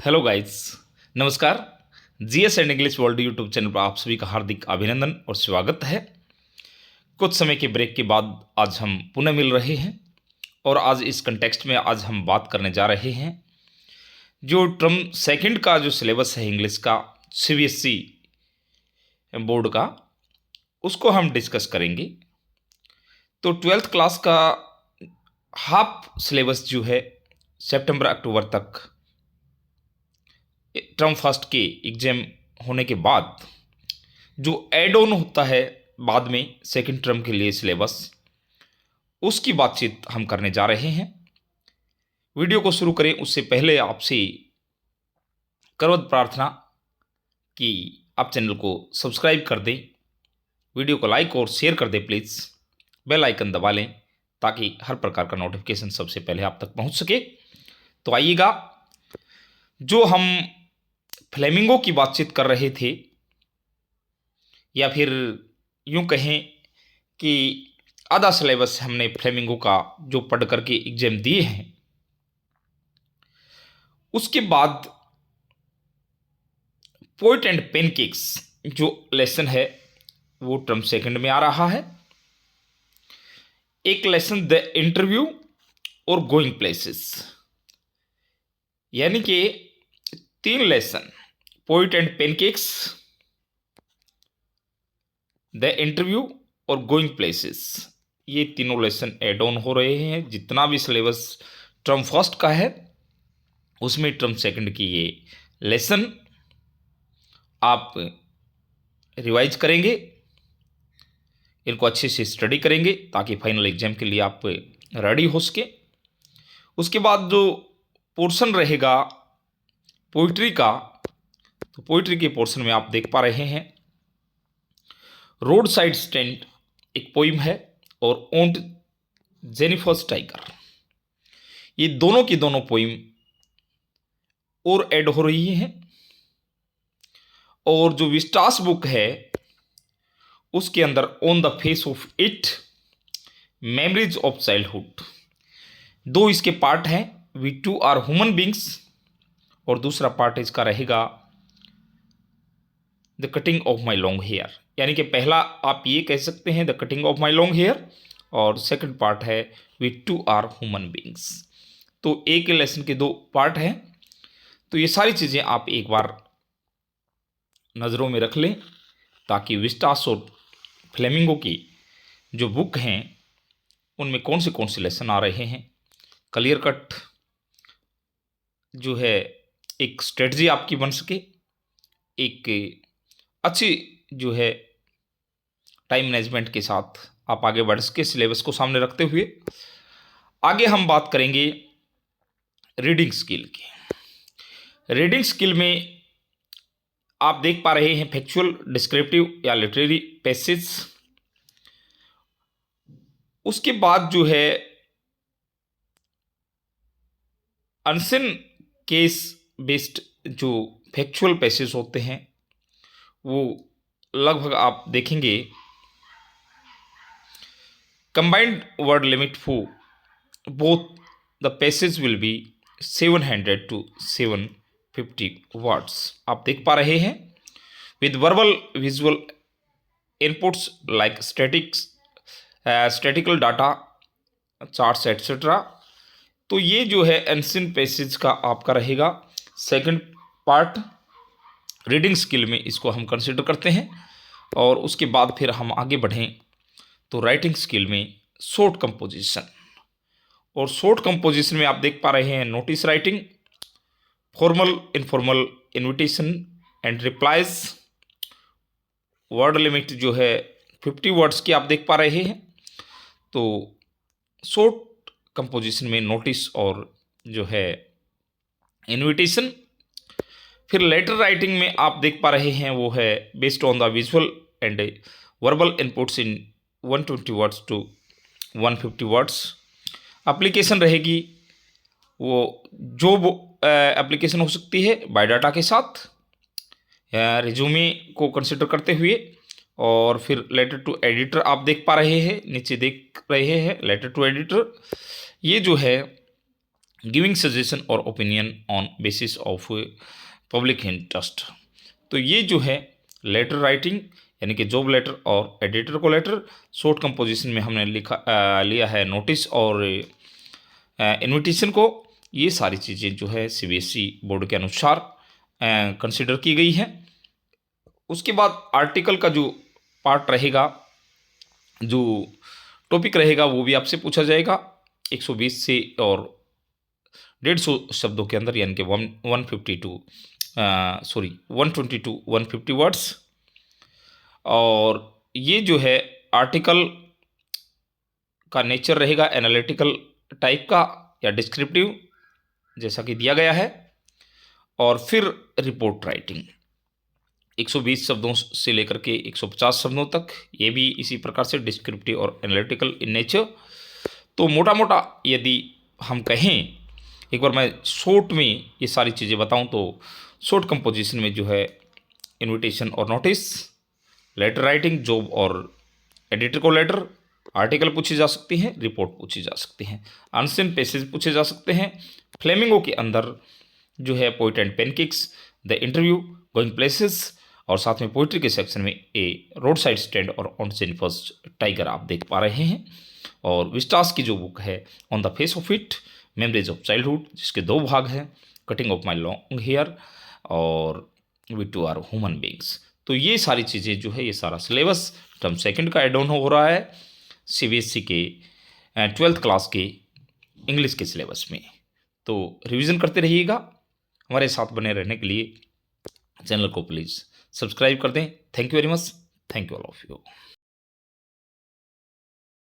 Hello guys, नमस्कार। GS and English world YouTube channel पर आप सभी का हार्दिक अभिनंदन और स्वागत है। कुछ समय के ब्रेक के बाद आज हम पुनः मिल रहे हैं और आज इस कंटेक्स्ट में आज हम बात करने जा रहे हैं जो टर्म सेकंड का जो सिलेबस है इंग्लिश का सीबीएसई बोर्ड का, उसको हम डिस्कस करेंगे। तो 12th क्लास का हाफ सिलेबस जो है सितंबर अक्टूबर तक टर्म फर्स्ट के एग्जाम होने के बाद जो एड ऑन होता है बाद में सेकंड टर्म के लिए सिलेबस, उसकी बातचीत हम करने जा रहे हैं। वीडियो को शुरू करें उससे पहले आपसे करवत प्रार्थना कि आप चैनल को सब्सक्राइब कर दें, वीडियो को लाइक और शेयर कर दें प्लीज़, बेल आइकन दबा लें ताकि हर प्रकार का नोटिफिकेशन सबसे पहले आप तक पहुंच सके। तो आइएगा, जो हम फ्लेमिंगो की बातचीत कर रहे थे, या फिर यूं कहें कि आधा सिलेबस हमने फ्लेमिंगो का जो पढ़ करके एग्जाम दिए हैं, उसके बाद पोइट एंड पेनकेक्स जो लेसन है वो टर्म सेकंड में आ रहा है। एक लेसन द इंटरव्यू और गोइंग प्लेसेस, यानी कि 3 lesson poet and pancakes, the interview और गोइंग प्लेसेस, ये तीनों लेसन एड ऑन हो रहे हैं। जितना भी सिलेबस टर्म फर्स्ट का है उसमें टर्म सेकंड की ये लेसन आप रिवाइज करेंगे, इनको अच्छे से स्टडी करेंगे ताकि फाइनल एग्जाम के लिए आप रेडी हो सके। उसके बाद जो पोर्शन रहेगा पोइट्री का, तो पोइट्री के पोर्शन में आप देख पा रहे हैं रोड साइड स्टैंड एक पोइम है और ओन्ड जेनिफर्स टाइगर, ये दोनों की दोनों पोइम और ऐड हो रही हैं। और जो विस्टास बुक है उसके अंदर on the face of it memories of childhood, 2 इसके पार्ट हैं, we to are human beings, और दूसरा पार्ट इसका रहेगा the cutting of my long hair, यानी कि पहला आप ये कह सकते हैं the cutting of my long hair, और सेकंड पार्ट है we to are human beings. तो एक लेसन के 2 पार्ट हैं। तो ये सारी चीज़ें आप एक बार नज़रों में रख लें ताकि विस्टास और फ्लेमिंगो की जो बुक हैं उनमें कौन से लेसन आ रहे हैं, क्लियर कट जो है एक स्ट्रेटजी आपकी बन सके, एक अच्छी जो है टाइम मैनेजमेंट के साथ आप आगे बढ़ सके सिलेबस को सामने रखते हुए। आगे हम बात करेंगे रीडिंग स्किल की। रीडिंग स्किल में आप देख पा रहे हैं फैक्चुअल, डिस्क्रिप्टिव या लिटरेरी पैसेज। उसके बाद जो है अनसिन केस बेस्ड जो फैक्चुअल पैसेज होते हैं वो लगभग आप देखेंगे combined word limit for both the passage will be 700 to 750 words. आप देख पा रहे हैं with verbal visual inputs like statistical data, charts etcetera. तो ये जो है एंसिन पैसेज का आपका रहेगा सेकंड पार्ट, रीडिंग स्किल में इसको हम कंसिडर करते हैं। और उसके बाद फिर हम आगे बढ़ें तो राइटिंग स्किल में शॉर्ट कंपोजिशन, और शॉर्ट कंपोजिशन में आप देख पा रहे हैं notice writing, formal informal invitation and replies, word limit जो है 50 वर्ड्स की आप देख पा रहे हैं। तो शॉर्ट कंपोजिशन में नोटिस और जो है इन्विटेशन। फिर लेटर राइटिंग में आप देख पा रहे हैं वो है based on the visual and verbal inputs in 120 words to 150 words. Application रहेगी वो जो एप्लीकेशन हो सकती है बायोडाटा के साथ, रिज्यूमे को कंसिडर करते हुए। और फिर लेटर टू एडिटर आप देख पा रहे हैं, नीचे देख रहे हैं लेटर टू एडिटर, ये जो है गिविंग सजेशन और opinion on basis of public interest. तो ये जो है लेटर राइटिंग यानी कि जॉब लेटर और एडिटर को लेटर, शॉर्ट कंपोजिशन में हमने लिया है नोटिस और इनविटेशन को। ये सारी चीज़ें जो है सीबीएसई बोर्ड के अनुसार कंसिडर की गई है। उसके बाद आर्टिकल का जो पार्ट रहेगा, जो टॉपिक रहेगा, वो भी आपसे पूछा जाएगा 120 से और 150 शब्दों के अंदर, यानी कि 122 150 वर्ड्स। और ये जो है आर्टिकल का नेचर रहेगा एनालिटिकल टाइप का या डिस्क्रिप्टिव, जैसा कि दिया गया है। और फिर रिपोर्ट राइटिंग 120 शब्दों से लेकर के 150 शब्दों तक, ये भी इसी प्रकार से डिस्क्रिप्टिव और एनालिटिकल इन नेचर। तो मोटा मोटा यदि हम कहें, एक बार मैं शॉर्ट में ये सारी चीज़ें बताऊं, तो शॉर्ट कंपोजिशन में जो है इनविटेशन और नोटिस, लेटर राइटिंग, जॉब और एडिटर को लेटर, आर्टिकल पूछी जा सकती हैं, रिपोर्ट पूछी जा सकती हैं, अनसीन पैसेज पूछे जा सकते हैं। फ्लेमिंगो के अंदर जो है poet and pancakes, the interview, going places, और साथ में पोइट्री के सेक्शन में ए रोड साइड स्टैंड और ऑन जेनिफर्स टाइगर आप देख पा रहे हैं। और विस्टास की जो बुक है on the face of it, memories of childhood, जिसके 2 भाग हैं, cutting of my long hair और we to are human beings. तो ये सारी चीज़ें जो है, ये सारा सिलेबस टर्म सेकंड का एड ऑन हो रहा है सीबीएसई के 12th क्लास के इंग्लिश के सिलेबस में। तो रिवीजन करते रहिएगा। हमारे साथ बने रहने के लिए चैनल को प्लीज़ सब्सक्राइब कर दें। Thank you very much. Thank you all of you.